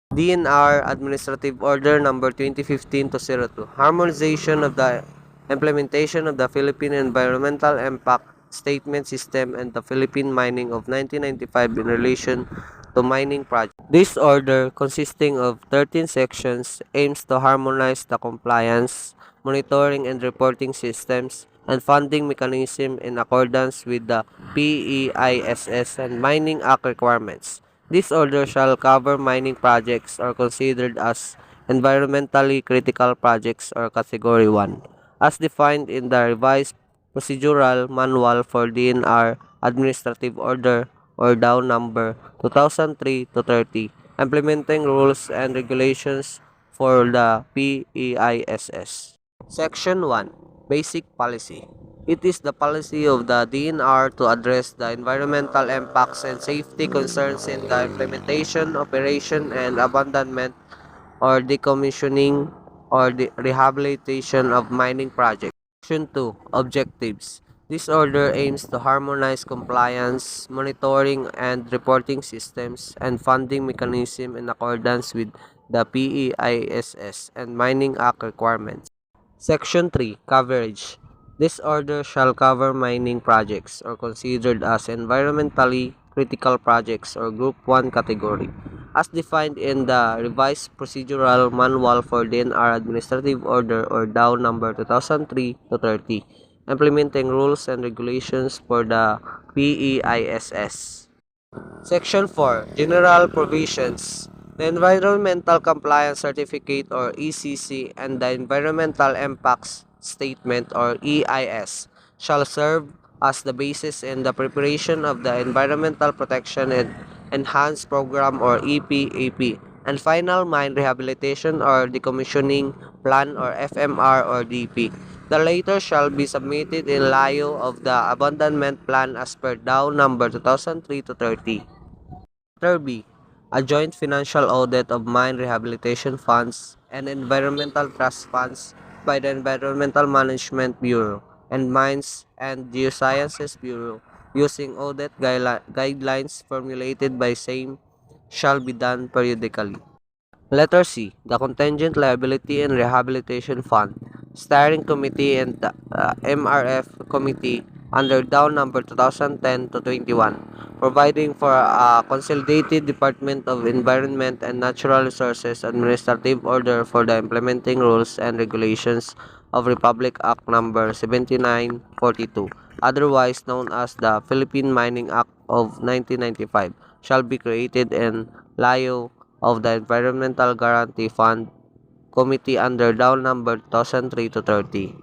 DNR Administrative Order Number 2015-02, Harmonization of the Implementation of the Philippine Environmental Impact Statement System and the Philippine Mining of 1995 in relation to mining projects. This order, consisting of 13 sections, aims to harmonize the compliance, monitoring and reporting systems, and funding mechanism in accordance with the PEISS and Mining Act requirements. This order shall cover mining projects are considered as environmentally critical projects or Category 1, as defined in the revised procedural manual for DNR Administrative Order or DAO number 2003 to 30, implementing rules and regulations for the PEISS. Section 1. Basic Policy. It is the policy of the DNR to address the environmental impacts and safety concerns in the implementation, operation, and abandonment or decommissioning or the rehabilitation of mining projects. Section 2. Objectives. This order aims to harmonize compliance, monitoring and reporting systems, and funding mechanism in accordance with the PEISS and Mining Act requirements. Section 3. Coverage. This order shall cover mining projects or considered as environmentally critical projects or Group 1 category, as defined in the Revised Procedural Manual for DNR Administrative Order or DAO number 2003 to 30, implementing rules and regulations for the PEISS. Section 4. General Provisions. The Environmental Compliance Certificate or ECC and the Environmental Impacts Statement or EIS shall serve as the basis in the preparation of the Environmental Protection and Enhanced Program or EPAP and Final Mine Rehabilitation or Decommissioning Plan or FMR or DP. The latter shall be submitted in lieu of the abandonment plan as per DAO number 2003 to 30. Letter B. A joint financial audit of mine rehabilitation funds and environmental trust funds by the Environmental Management Bureau and Mines and Geosciences Bureau using audit guidelines formulated by same shall be done periodically. Letter C. The Contingent Liability and Rehabilitation Fund, Steering Committee and MRF Committee under DAO number 2010 to 21, providing for a consolidated Department of Environment and Natural Resources Administrative Order for the implementing rules and regulations of Republic Act number 7942, otherwise known as the Philippine Mining Act of 1995, shall be created in lieu of the Environmental Guarantee Fund Committee under DAO number 2003 to 30.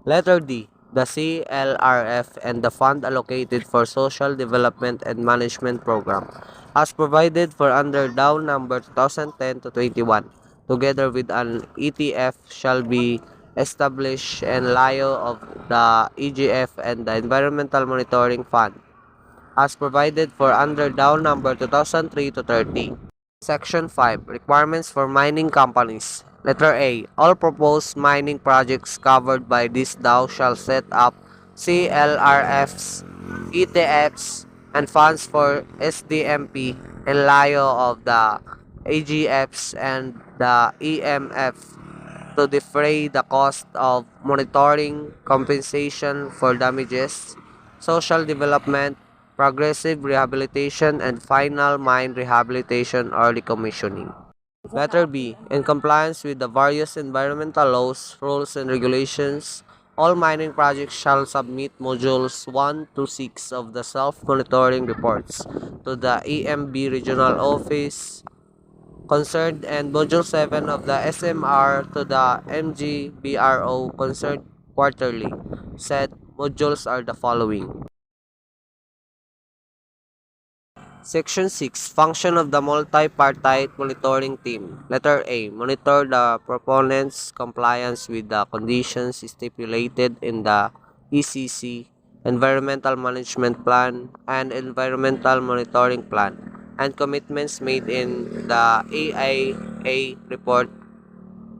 Letter D. The CLRF and the fund allocated for Social Development and Management Program, as provided for under DAO number 2010 to 21, together with an ETF shall be established in lieu of the EGF and the Environmental Monitoring Fund, as provided for under DAO number 2003 to 30. Section 5. Requirements for mining companies. Letter A. All proposed mining projects covered by this DAO shall set up CLRFs, ETFs, and funds for SDMP in lieu of the AGFs and the EMF to defray the cost of monitoring, compensation for damages, social development, progressive rehabilitation, and final mine rehabilitation or decommissioning. Letter B. In compliance with the various environmental laws, rules, and regulations, all mining projects shall submit modules 1 to 6 of the self-monitoring reports to the EMB Regional Office concerned and Module 7 of the SMR to the MGBRO concerned quarterly. Said modules are the following. Section 6. Function of the Multi-Partite Monitoring Team. Letter A. Monitor the proponents' compliance with the conditions stipulated in the ECC, Environmental Management Plan, and Environmental Monitoring Plan, and commitments made in the AIA Report,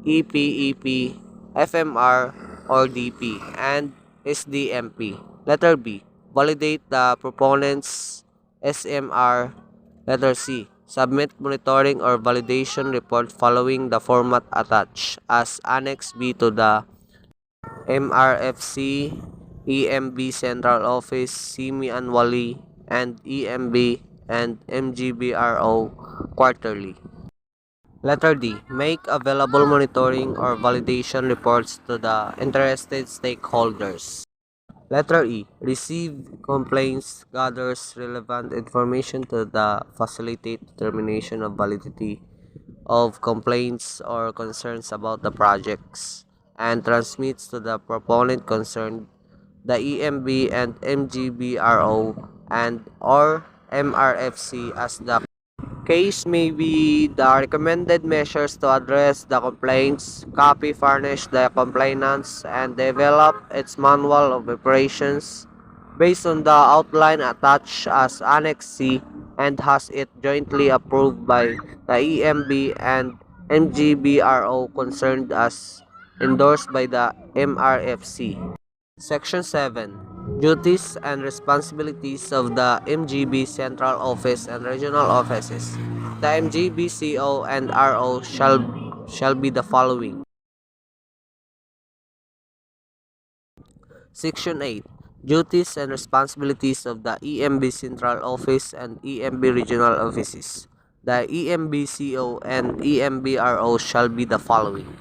EPEP, FMR, or DP, and SDMP. Letter B. Validate the proponents' SMR. Letter C. Submit monitoring or validation report following the format attached as Annex B to the MRFC, EMB Central Office semi-annually, and EMB and MGBRO quarterly. Letter D. Make available monitoring or validation reports to the interested stakeholders. Letter E. Receive complaints, gathers relevant information to facilitate determination of validity of complaints or concerns about the projects, and transmits to the proponent concerned, the EMB and MGBRO and or MRFC as the case may be, the recommended measures to address the complaints, copy furnish the complainants, and develop its manual of operations based on the outline attached as Annex C and has it jointly approved by the EMB and MGBRO concerned as endorsed by the MRFC. Section 7. Duties and responsibilities of the MGB Central Office and Regional Offices. The MGB CO and RO shall be the following. Section 8. Duties and responsibilities of the EMB Central Office and EMB Regional Offices. The EMB CO and EMB RO shall be the following.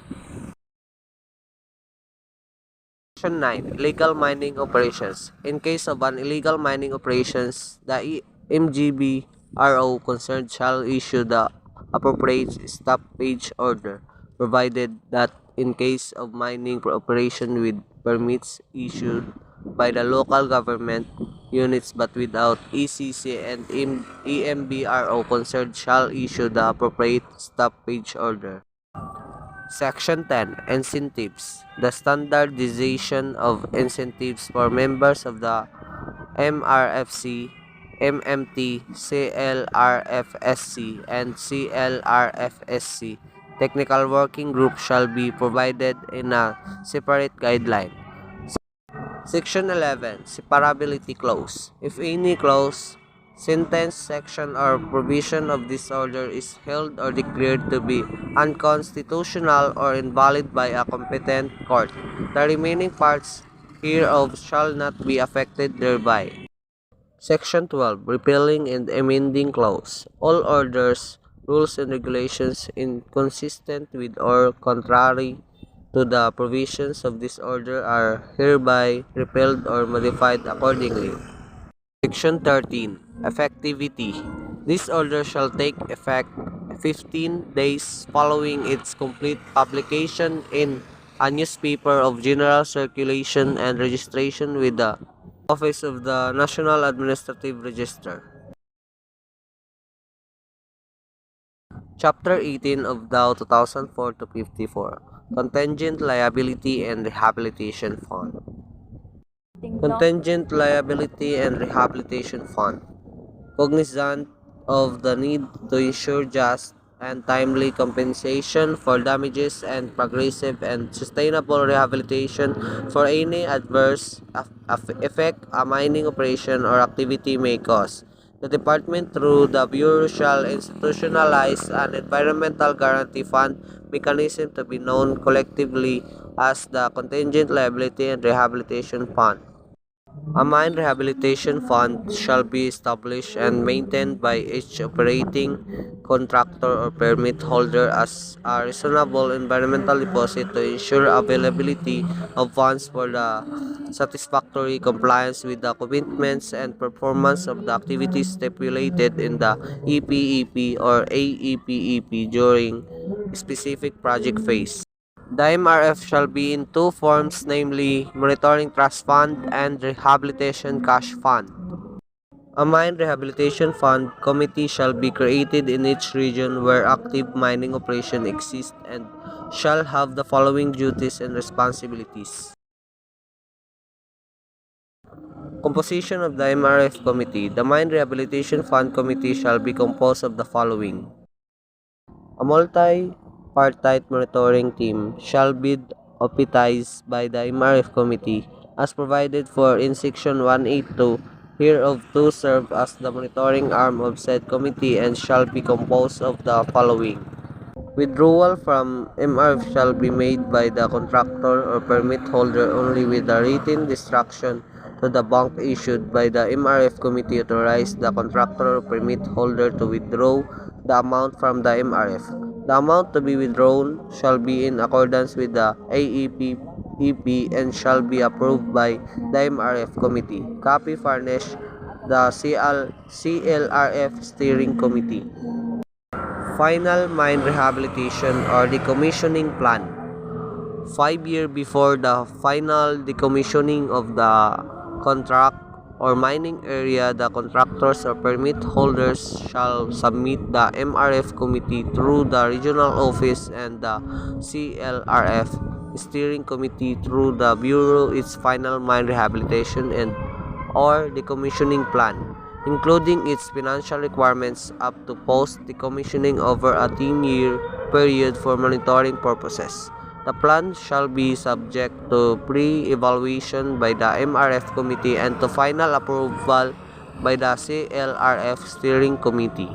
Section 9. Illegal mining operations. In case of an illegal mining operations, the MGB RO concerned shall issue the appropriate stoppage order, provided that in case of mining operation with permits issued by the local government units but without ECC and EMBRO concerned shall issue the appropriate stoppage order. Section 10. Incentives. The standardization of incentives for members of the MRFC, MMT, CLRFSC, and CLRFSC technical working group shall be provided in a separate guideline. Section 11. Separability clause. If any clause, sentence, section, or provision of this order is held or declared to be unconstitutional or invalid by a competent court, the remaining parts hereof shall not be affected thereby. Section 12. Repealing and amending clause. All orders, rules, and regulations inconsistent with or contrary to the provisions of this order are hereby repealed or modified accordingly. Section 13. Effectivity. This order shall take effect 15 days following its complete publication in a newspaper of general circulation and registration with the Office of the National Administrative Register. Chapter 18 of DAO 2004-54. Contingent Liability and Rehabilitation Fund. Contingent Liability and Rehabilitation Fund. Cognizant of the need to ensure just and timely compensation for damages and progressive and sustainable rehabilitation for any adverse effect a mining operation or activity may cause. The Department, through the Bureau, shall institutionalize an environmental guarantee fund mechanism to be known collectively as the Contingent Liability and Rehabilitation Fund. A mine rehabilitation fund shall be established and maintained by each operating contractor or permit holder as a reasonable environmental deposit to ensure availability of funds for the satisfactory compliance with the commitments and performance of the activities stipulated in the EPEP or AEPEP during specific project phase. The MRF shall be in two forms, namely Monitoring Trust Fund and Rehabilitation Cash Fund. A Mine Rehabilitation Fund committee shall be created in each region where active mining operation exists and shall have the following duties and responsibilities. Composition of the MRF Committee. The Mine Rehabilitation Fund Committee shall be composed of the following. A multi-partite monitoring team shall be deputized by the MRF Committee as provided for in Section 182 hereof to serve as the monitoring arm of said committee and shall be composed of the following. Withdrawal from MRF shall be made by the contractor or permit holder only with a written instruction to the bank issued by the MRF committee authorize the contractor or permit holder to withdraw the amount from the MRF. The amount to be withdrawn shall be in accordance with the AEP and shall be approved by the MRF committee. Copy furnished the CLRF steering committee. Final mine rehabilitation or decommissioning plan. 5 years before the final decommissioning of the contract or mining area, the contractors or permit holders shall submit the MRF committee through the regional office and the CLRF steering committee through the bureau its final mine rehabilitation and or decommissioning plan, including its financial requirements up to post-decommissioning over a 10-year period for monitoring purposes. The plan shall be subject to pre-evaluation by the MRF committee and to final approval by the CLRF steering committee.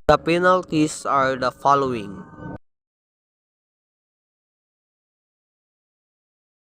The penalties are the following: